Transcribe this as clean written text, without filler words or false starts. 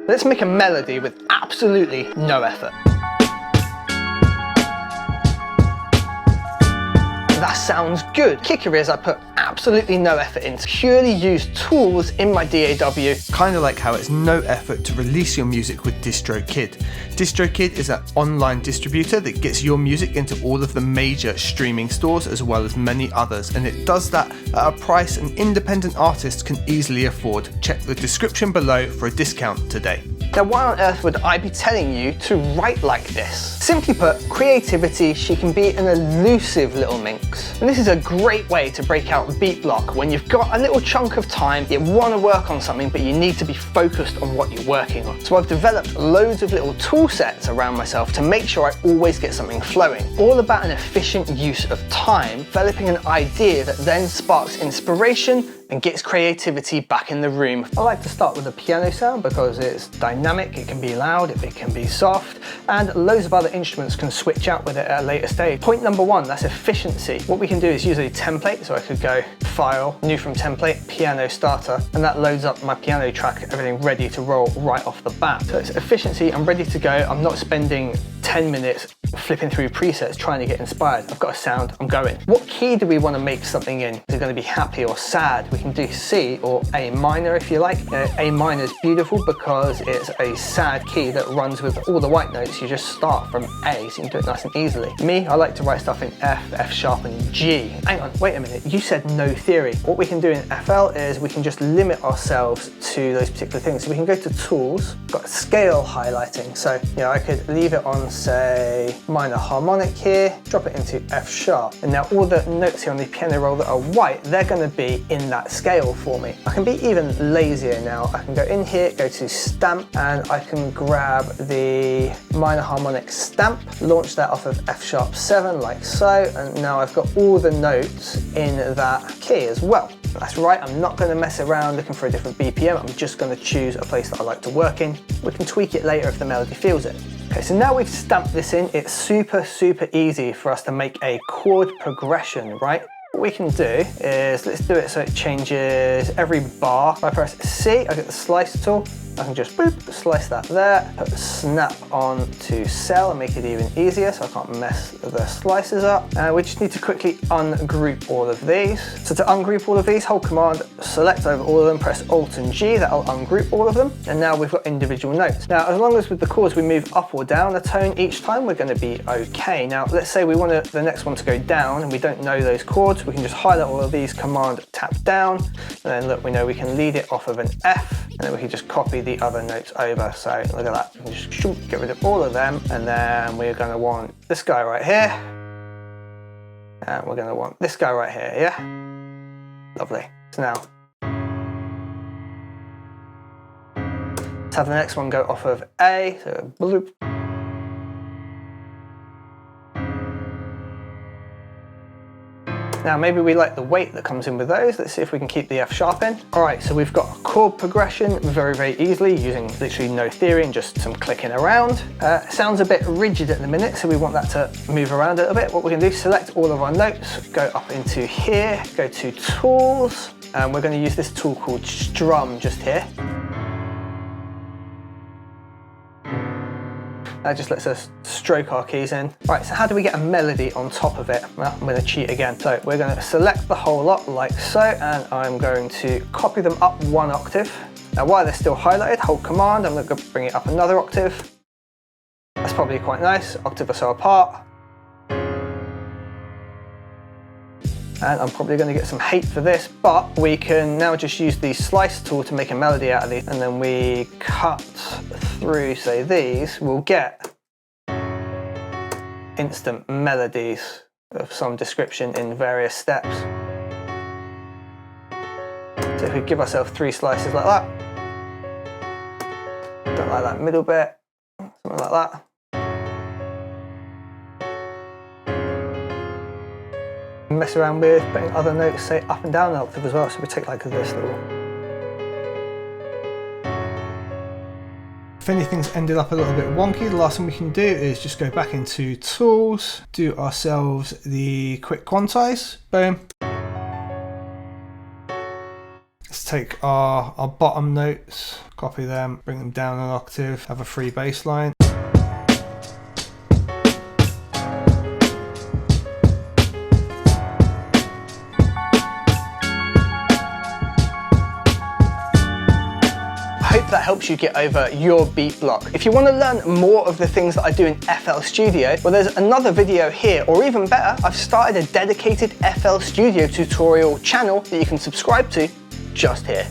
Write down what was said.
Let's make a melody with absolutely no effort. That sounds good. Kicker is I put absolutely no effort in, purely use tools in my DAW. Kind of like how it's no effort to release your music with DistroKid. DistroKid is an online distributor that gets your music into all of the major streaming stores as well as many others, and it does that at a price an independent artist can easily afford. Check the description below for a discount today. Now, why on earth would I be telling you to write like this? Simply put, creativity, she can be an elusive little minx. And this is a great way to break out beat block when you've got a little chunk of time, you want to work on something, but you need to be focused on what you're working on. So I've developed loads of little tool sets around myself to make sure I always get something flowing. All about an efficient use of time, developing an idea that then sparks inspiration and gets creativity back in the room. I like to start with a piano sound because it's dynamic, it can be loud, it can be soft, and loads of other instruments can switch out with it at a later stage. Point number one, that's efficiency. What we can do is use a template, so I could go File, New from Template, Piano Starter, and that loads up my piano track, everything ready to roll right off the bat. So it's efficiency, I'm ready to go, I'm not spending 10 minutes flipping through presets trying to get inspired. I've got a sound, I'm going. What key do we want to make something in? Is it going to be happy or sad? We can do C or A minor if you like. A minor is beautiful because it's a sad key that runs with all the white notes. You just start from A, so you can do it nice and easily. Me, I like to write stuff in F, F sharp and G. Hang on, wait a minute, you said no theory. What we can do in FL is we can just limit ourselves to those particular things. So we can go to Tools, got scale highlighting. So, you know, I could leave it on, say, minor harmonic here, drop it into F sharp. And now all the notes here on the piano roll that are white, they're gonna be in that scale for me. I can be even lazier now. I can go in here, go to stamp, and I can grab the minor harmonic stamp, launch that off of F sharp 7 like so, and now I've got all the notes in that key as well. That's right, I'm not going to mess around looking for a different BPM, I'm just going to choose a place that I like to work in. We can tweak it later if the melody feels it. Okay, so now we've stamped this in, it's super easy for us to make a chord progression, right? What we can do is, let's do it so it changes every bar. If I press C, I get the slice tool. I can just boop, slice that there, put snap on to cell and make it even easier so I can't mess the slices up. And we just need to quickly ungroup all of these. So to ungroup all of these, hold Command, select over all of them, press Alt and G, that'll ungroup all of them. And now we've got individual notes. Now, as long as with the chords we move up or down a tone each time, we're going to be okay. Now, let's say we want the next one to go down and we don't know those chords, we can just highlight all of these, Command, tap down, and then look, we know we can lead it off of an F, and then we can just copy the other notes over. So look at that, we can just shoop, get rid of all of them, and then we're going to want this guy right here, and we're going to want this guy right here, yeah? Lovely. So now, let's have the next one go off of A, so bloop. Now maybe we like the weight that comes in with those. Let's see if we can keep the F sharp in. All right, so we've got a chord progression very easily using literally no theory and just some clicking around. Sounds a bit rigid at the minute, so we want that to move around a little bit. What we're gonna do, select all of our notes, go up into here, go to Tools, and we're gonna use this tool called Strum just here. That just lets us stroke our keys in. Right, so how do we get a melody on top of it? Well, I'm gonna cheat again. So we're gonna select the whole lot like so, and I'm going to copy them up 1 octave. Now while they're still highlighted, hold Command, I'm gonna bring it up another octave. That's probably quite nice, octave or so apart. And I'm probably going to get some hate for this, but we can now just use the slice tool to make a melody out of these, and then we cut through, say, these, we'll get instant melodies of some description in various steps. So if we give ourselves 3 slices like that, don't like that middle bit, something like that. Mess around with putting other notes, say up and down an octave as well, so we take like this little. If anything's ended up a little bit wonky, the last thing we can do is just go back into Tools, do ourselves the quick quantize, boom. Let's take our bottom notes, copy them, bring them down an octave, have a free bass line. I hope that helps you get over your beat block. If you want to learn more of the things that I do in FL Studio, well, there's another video here, or even better, I've started a dedicated FL Studio tutorial channel that you can subscribe to just here.